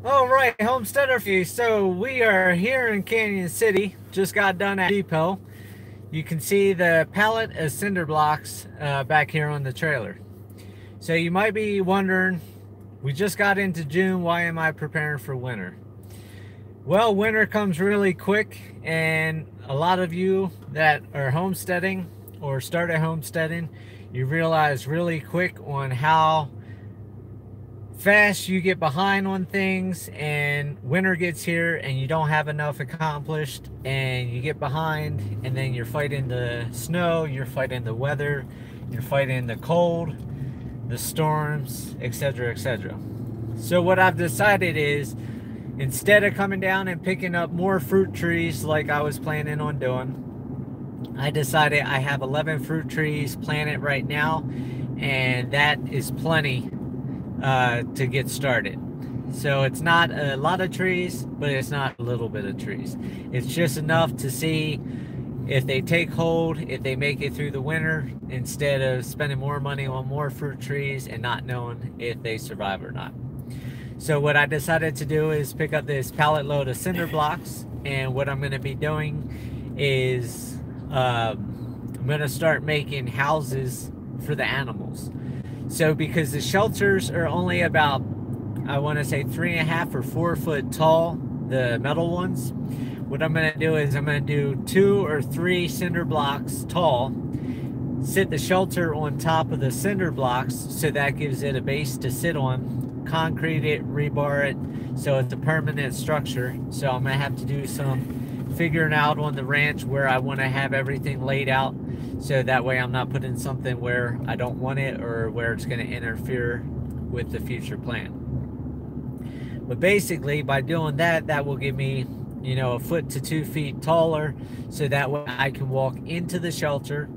All right, Homesteader Few. So we are here in Canyon City. Just got done at depot. You can see the pallet of cinder blocks back here on the trailer. So you might be wondering, we just got into June. Why am I preparing for winter? Well, winter comes really quick, and a lot of you that are homesteading or started homesteading, you realize really quick on how fast you get behind on things, and winter gets here and you don't have enough accomplished and you get behind, and then you're fighting the snow, you're fighting the weather, you're fighting the cold, the storms, etc., etc. So what I've decided is, instead of coming down and picking up more fruit trees like I was planning on doing, I decided I have 11 fruit trees planted right now, and that is plenty to get started. So it's not a lot of trees, but it's not a little bit of trees. It's just enough to see if they take hold, if they make it through the winter, instead of spending more money on more fruit trees and not knowing if they survive or not. So what I decided to do is pick up this pallet load of cinder blocks, and what I'm going to be doing is I'm going to start making houses for the animals. So because the shelters are only about, I want to say 3.5 or 4 foot tall, the metal ones, what I'm going to do is I'm going to do 2 or 3 cinder blocks tall, sit the shelter on top of the cinder blocks, so that gives it a base to sit on, concrete it, rebar it, so it's a permanent structure. So I'm going to have to do some figuring out on the ranch where I want to have everything laid out, so that way I'm not putting something where I don't want it or where it's going to interfere with the future plan. But basically, by doing that, that will give me, you know, 1 foot to 2 feet taller, so that way I can walk into the shelter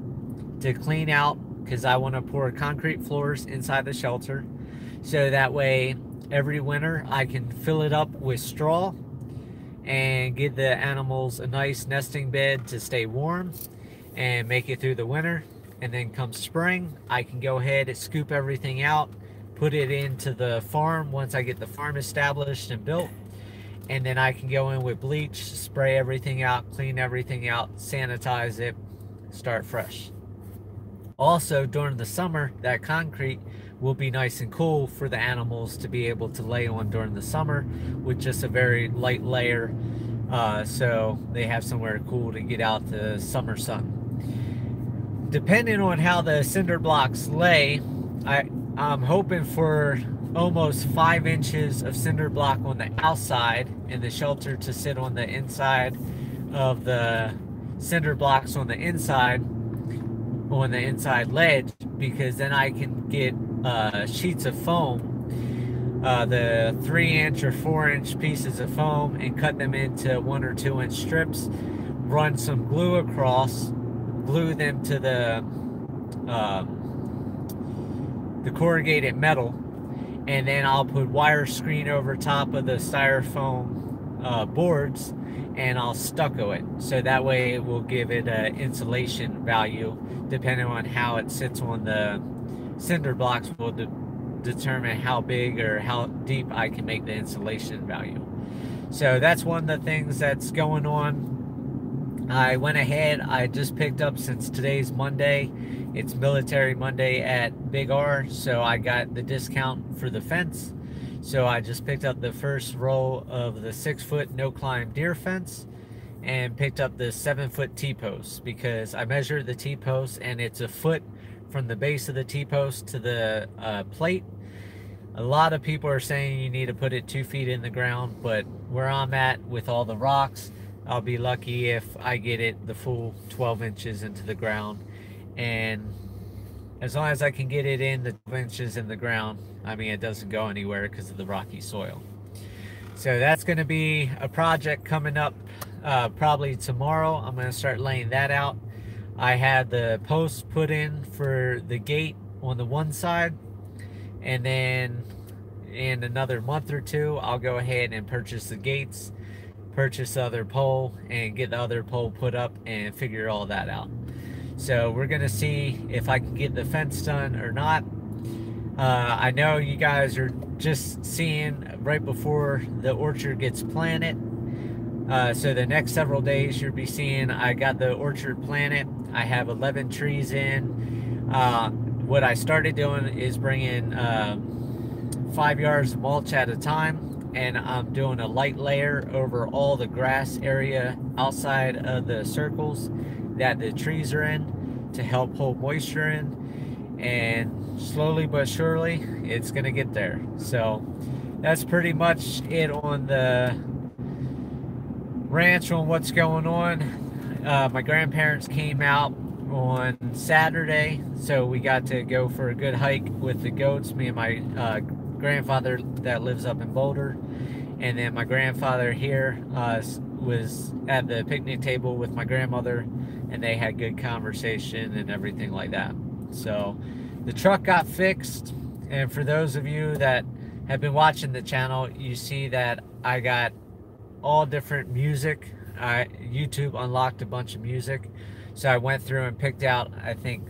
to clean out, because I want to pour concrete floors inside the shelter, so that way every winter I can fill it up with straw and give the animals a nice nesting bed to stay warm and make it through the winter. And then come spring, I can go ahead and scoop everything out, put it into the farm once I get the farm established and built, and then I can go in with bleach, spray everything out, clean everything out, sanitize it, start fresh. Also, during the summer, that concrete will be nice and cool for the animals to be able to lay on during the summer with just a very light layer, so they have somewhere cool to get out the summer sun. Depending on how the cinder blocks lay, I'm hoping for almost 5 inches of cinder block on the outside, and the shelter to sit on the inside of the cinder blocks on the inside ledge, because then I can get sheets of foam, the 3-inch or 4-inch pieces of foam, and cut them into 1 or 2-inch strips, run some glue across, glue them to the corrugated metal, and then I'll put wire screen over top of the styrofoam boards, and I'll stucco it, so that way it will give it an insulation value. Depending on how it sits on the cinder blocks will determine how big or how deep I can make the insulation value. So that's one of the things that's going on. I went ahead, I just picked up, since today's Monday, it's Military Monday at Big R, so I got the discount for the fence. So I just picked up the first row of the 6-foot no-climb deer fence, and picked up the 7-foot T-post, because I measured the T-post and it's 1 foot from the base of the T-post to the plate. A lot of people are saying you need to put it 2 feet in the ground, but where I'm at with all the rocks, I'll be lucky if I get it the full 12 inches into the ground. And as long as I can get it in the 12 inches in the ground, I mean, it doesn't go anywhere because of the rocky soil. So that's going to be a project coming up probably tomorrow. I'm going to start laying that out. I had the posts put in for the gate on the one side, and then in another month or 2 I'll go ahead and purchase the gates, purchase the other pole, and get the other pole put up and figure all that out. So we're going to see if I can get the fence done or not. I know you guys are just seeing right before the orchard gets planted. So the next several days you'll be seeing I got the orchard planted. I have 11 trees in. What I started doing is bringing 5 yards of mulch at a time, and I'm doing a light layer over all the grass area outside of the circles that the trees are in to help hold moisture in, and slowly but surely it's gonna get there. So that's pretty much it on the ranch on what's going on. My grandparents came out on Saturday, so we got to go for a good hike with the goats, me and my grandfather that lives up in Boulder, and then my grandfather here was at the picnic table with my grandmother, and they had good conversation and everything like that. So the truck got fixed, and for those of you that have been watching the channel, you see that I got all different music. YouTube unlocked a bunch of music, so I went through and picked out, I think,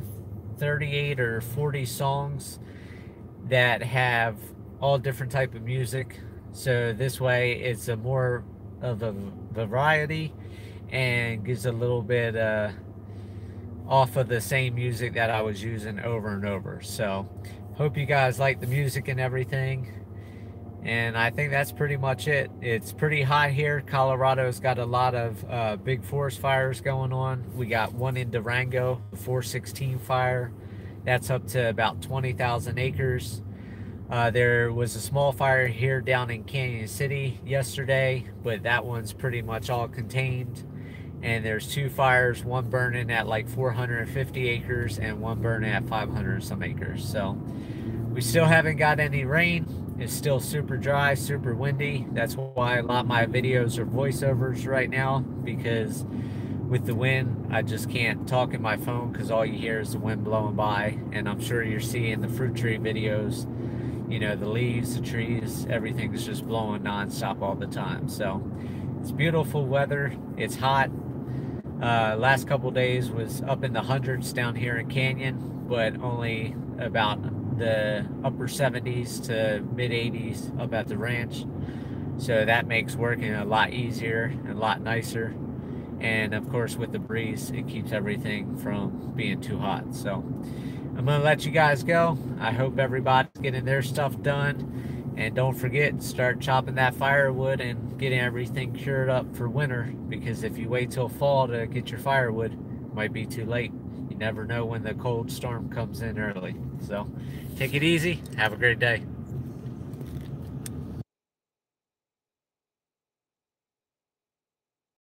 38 or 40 songs that have all different type of music. So this way it's a more of a variety and gives a little bit off of the same music that I was using over and over. So hope you guys like the music and everything, and I think that's pretty much it. It's pretty hot here. Colorado's got a lot of big forest fires going on. We got one in Durango, the 416 fire. That's up to about 20,000 acres. There was a small fire here down in Canyon City yesterday, but that one's pretty much all contained. And there's two fires, one burning at like 450 acres and one burning at 500 some acres. So we still haven't got any rain. It's still super dry, super windy. That's why a lot of my videos are voiceovers right now, because with the wind, I just can't talk in my phone because all you hear is the wind blowing by. And I'm sure you're seeing the fruit tree videos, you know, the leaves, the trees, everything's just blowing nonstop all the time. So it's beautiful weather. It's hot. Last couple days was up in the hundreds down here in Canyon, but only about the upper 70s to mid 80s up at the ranch. So that makes working a lot easier and a lot nicer. And of course, with the breeze, it keeps everything from being too hot. So I'm gonna let you guys go. I hope everybody's getting their stuff done, and don't forget, start chopping that firewood and getting everything cured up for winter, because if you wait till fall to get your firewood, it might be too late. You never know when the cold storm comes in early. So take it easy. Have a great day.